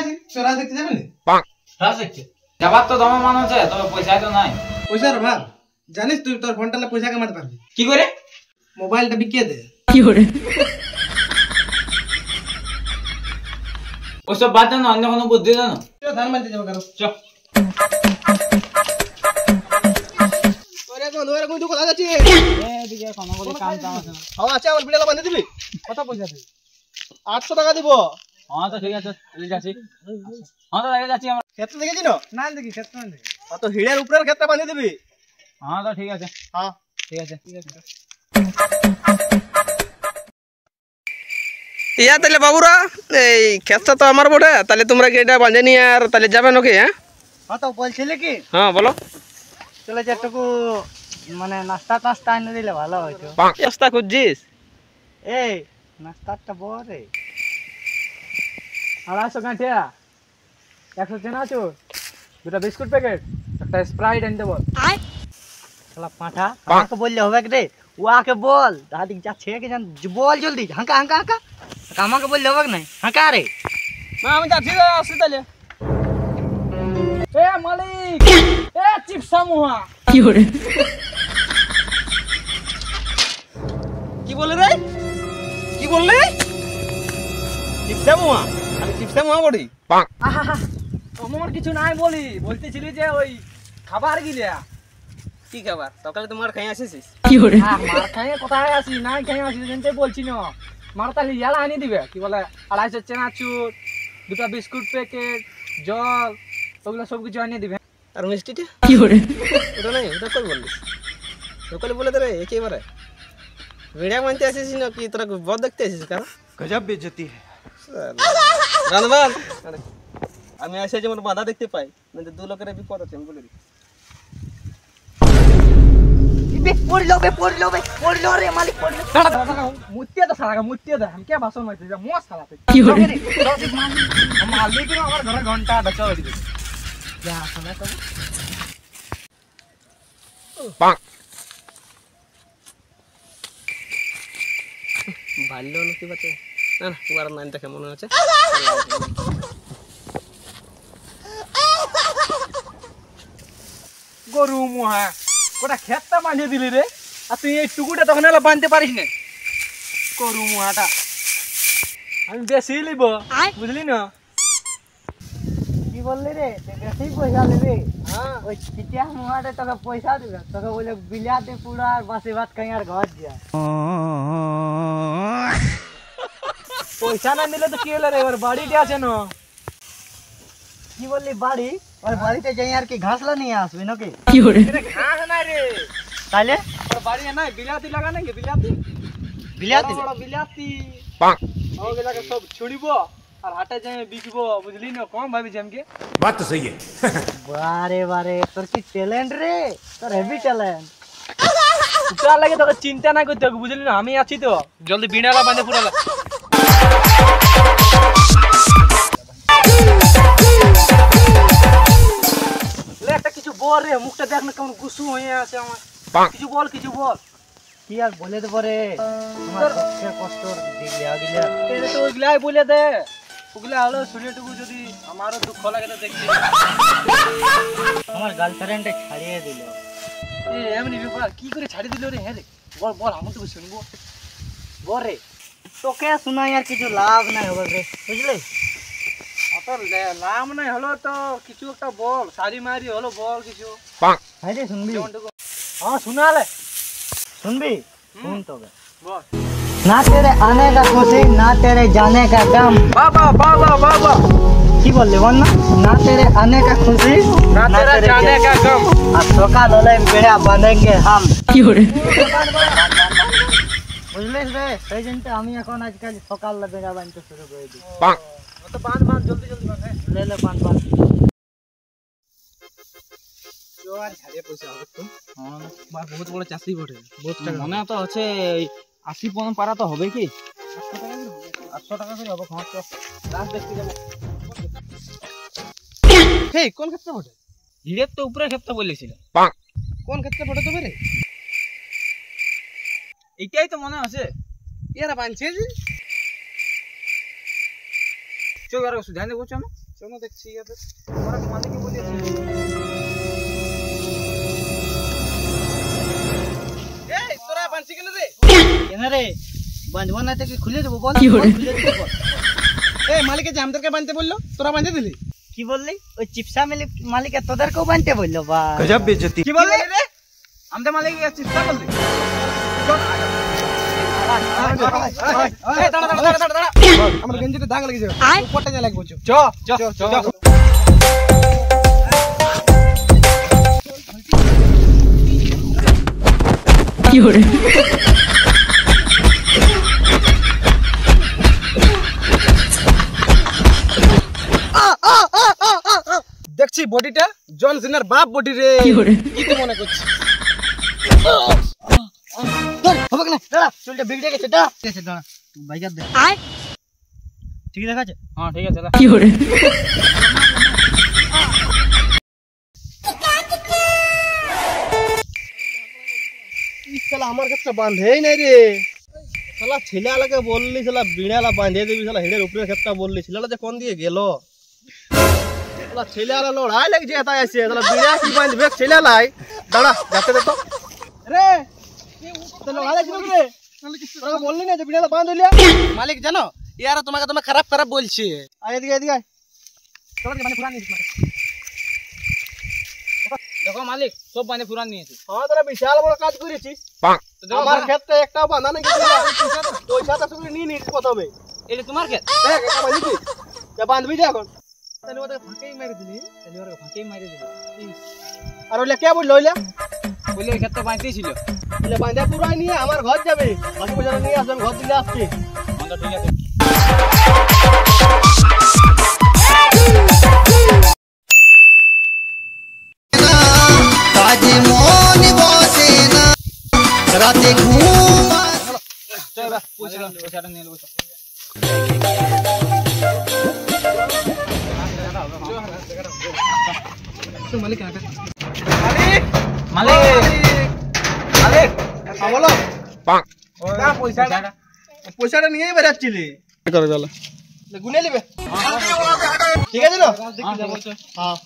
আছি চোরা দেখতে যাবেন হ্যাঁ দেখছি যাবার তো দমে মান আছে তবে পয়সা তো নাই পয়সার অভাব জানিস তুই তোর ফোনটালে পয়সা কামাতে পারবি কি করে মোবাইলটা বিকিয়ে দে কি করে ওসব বাদ দেন অন্য কোনো বুদ্ধি জানো চল ধান মানতে যাবো কারো চল ওরে কোন ওরে কোন তুই কোথা যাচ্ছিস এদিকে কোনো বলে কাম কাম আছে না হ্যাঁ আচ্ছা আমার বিড়ালা বাঁধে দিবি কত পয়সা দিবি 800 টাকা দিব হ্যাঁ তো ঠিক আছে চলে যাচ্ছি হ্যাঁ তো দেখে যাচ্ছি আমরা ক্ষেত্র দেখেছি না দেখি ক্ষেত্র না দেখি তো হিড়ের উপরের ক্ষেত্রে বাঁধে দিবি হ্যাঁ তো ঠিক আছে হ্যাঁ ঠিক আছে ইয়া তাহলে বাবুরা এই ক্ষেতটা তো আমার বটে তাহলে তোমরা কি এটা বাঁধে নিয়ে আর তাহলে যাবে নাকি হ্যাঁ তো বলছিলে কি হ্যাঁ বলো চলে যে একটু মানে নাস্তা টাস্তা এনে দিলে ভালো হইতো রাস্তা খুঁজছিস এই নাস্তাটা বরে 250 গাঁঠিয়া 100 চেনাচুর 2টা বিস্কুট প্যাকেট একটা স্প্রাইট আনতে বল শালা পাঁঠা আমাকে বললে হবে রে ওয়াকে বল দাদি যাচ্ছে কি জান বল জলদি হাঁকা হাঁকা হাঁকা আমাকে বললে হবে না হাঁকা রে না আমি যাচ্ছি আসি তাহলে এ মালিক এ চিপসা মুহা কি করে কি বলে রে কি বললে চিপসা মুয়া আমি চিপসা মুয়া বড়ি আমার কিছু নাই বলি বলতেছিলি যে ওই খাবার গিলা কি খাবার সকালে তো মার খাই আসিস কি করে মার খাইয়ে কোথায় আসি নাই খাইয়ে আসি জানতে বলছি না মার তাহলে ইয়ালা আনি দিবে কি বলে 250 চেনাচুর 2টা বিস্কুট প্যাকেট জল ওগুলো সব কিছু আনিয়ে দিবে আর মিষ্টিটা কি করে ওটা নাই ওটা কই বললিস সকালে বলে দে রে একেবারে ভিডিও মানতে আসিস না কি তোরা বদ দেখতে আসিস কারণ গজব বেজতি রানবান আমি আসে যেমন বাধা দেখতে পাই না দু লোকের বিপদ আছে আমি বলে দিই পড়লো রে মালিক পড়লো মুত্তিয়া তো সারা মুত্তিয়া দে আমি কে ভাষণ মারতে যা মোস খালাতে কি করে মালিক না আমার ঘরে ঘন্টা বেচা দিবে যা শোনা তো ভালো নাকি বাতে না না তোমার নামটা কেমন আছে গরু মুহা কোটা খেতটা বাঁধে দিলি রে আর তুই এই টুকুটা তখন এলা বাঁধতে পারিস না গরু মুহাটা আমি বেশি লিব বুঝলি না কি বললি রে বেশি পয়সা নেবে ওই চিটিয়া মুহাটে তোকে পয়সা দিবে তোকে বলে বিলাতে পুরা আর বাসি ভাত খাই আর ঘর যা পয়সা না দিলে তো কি হলো রে এবার বাড়িতে আছে না কি বললি বাড়ি আর বাড়িতে যাই আর কি ঘাসলা নিয়ে আসবি নাকি কি করে ঘাস নাই রে তাইলে তোর বাড়ি নাই বিলাতি লাগা নাকি বিলাতি বিলাতি বড় বিলাতি ওগুলাকে সব ছুড়িব আর হাটে যাই বিকব বুঝলি না কম ভাবি জামকে बात तो सही है বারে বারে তোর কি ট্যালেন্ট রে তোর হেভি ট্যালেন্ট তার লাগে তোকে চিন্তা না করতে হবে বুঝলি না আমি আছি তো জলদি বিনালা বাঁধে পুরালা লে একটা কিছু বল রে মুখটা দেখ না কেমন গুসু হয়ে আছে আমার কিছু বল কি আর বলে দেব রে তোমার দুঃখের কষ্ট দিলিয়া গিলা এটা তো ওইগুলাই বলে দে ওগুলা হলো শুনেটুকু যদি আমারও দুঃখ লাগে তো দেখছি আমার গার্লফ্রেন্ডে ছাড়িয়ে দিল এমনি ব্যাপার কি করে ছাড়ি দিল রে হ্যাঁ রে বল বল আমি তো শুনবো বল রে তোকে শোনাই আর কিছু লাভ নাই হবে রে বুঝলি অত লাম নাই হলো তো কিছু একটা বল সারি মারি হলো বল কিছু ভাই রে শুনবি হ্যাঁ শোনালে सुनबी सुन तो বল ना तेरे आने का खुशी ना तेरे जाने का गम বাবা বাবা বাবা की बोल ले ना ना तेरे आने का खुशी না তেরা জানে কা গম अब सकाल होले बेड़ा बांधेंगे हम কি করে বুঝলি রে সেই জন্য আমি এখন আজকাল সকাল বেড়া বাঁধতে শুরু করে দিই তো বাঁধ বাঁধ জলদি জলদি বাঁধ ले ले पान पान जो আর ঝাড়িয়ে পয়সা হবে তো বা বহুত বড় চাষি বটে বহুত টাকা মনে তো হচ্ছে 80 পারা তো হবে কি 800 টাকা করে হবে খরচ লাস্ট দেখতে যাব हे কোন ক্ষেত্রে বটে হিড়ের তো উপরে ক্ষেত্রে বলেছিল কোন ক্ষেত্রে বটে তো রে এটাই তো মনে আছে ইয়ারা বাঁধছে যে চল আর ধ্যান দেবো চল চলো দেখছি এদের ওরা মালিককে বলেছে এই তোরা বানছি কেন রে কেন রে বাঁধব না থেকে খুলে দেবো বল খুলে দেবো বল। এই মালিকে যে আমাদেরকে বানতে বললো তোরা বাঁধে দিলি কি বললি ওই চিপসা মালিকের তোদেরকেও বানতে বললো বা गजब बेइज्जती কি বললি রে আমাদের মালিকে চিন্তা করলি এই দাঁড়া আমার গেঞ্জিতে দাগ লেগে যাবে উপরটা যা লাগবে চ চ চ কি হরে দেখছি বডিটা জন সিনার বাপ বডি রে কি হরে কি তো মনে করছিস হবে না দাঁড়া চুলটা বিগড়ে গেছে দাঁড়া ঠিক আছে দাঁড়া তুই বাইকার দে ঠিক দেখাচ্ছে হ্যাঁ ঠিক আছে কি হরে শালা আমার ক্ষেত্রে বাঁধেই নাই রে শালা ছেলেলাকে বললি শালা বিড়ালা বাঁধে দিবি শালা হেডের উপরে ক্ষেত্রে বললি ছেলেলা যে কোন দিয়ে গেল শালা ছেলেলা লড়াই লাগছে এত আসছে শালা বিড়া কি বাঁধবে ছেলেলাই দাঁড়া যাতে দে তো রে তো লড়াই লাগছিল রে তোরা বললি না যে বিড়ালা বাঁধ হইলা মালিক জানো ইয়ারা তোমাকে খারাপ খারাপ বলছে আয় এদিকে এদিকে আয় চলো মানে পুরান নিস দেখো মালিক সব বাঁধে পুরান নিয়েছে হ্যাঁ তোরা বিশাল বড় কাজ করেছিস আমার ক্ষেত্রে একটাও বাঁধা নাকি পয়সাটা শুধু নিয়ে নিস প্রথমে এটা তোমার ক্ষেত দেখ এটা বাঁধিবি যা বাঁধবি যা এখন তাহলে ওদের ফাঁকেই মেরে দিলি তাহলে ওরা ফাঁকেই মেরে দিলি আর ওইলে কে বললো ওইলে বলে ওই ক্ষেতটা বাঁধতেই ছিল ওইলে বাঁধা পুরাই নিয়ে আমার ঘর যাবে বাকি পয়সাটা নিয়ে আসবেন ঘর দিলে আসছি আমরা ঠিক আছে কাজে মন বসে না রাতে ঘুম চল পয়সাটা নিয়ে নেবো মালিক মালিক মালিক বলো পয়সাটা পয়সাটা নিয়েই বেরাচ্ছিলি গুনে নিবে ঠিক আছে না হ্যাঁ হ্যাঁ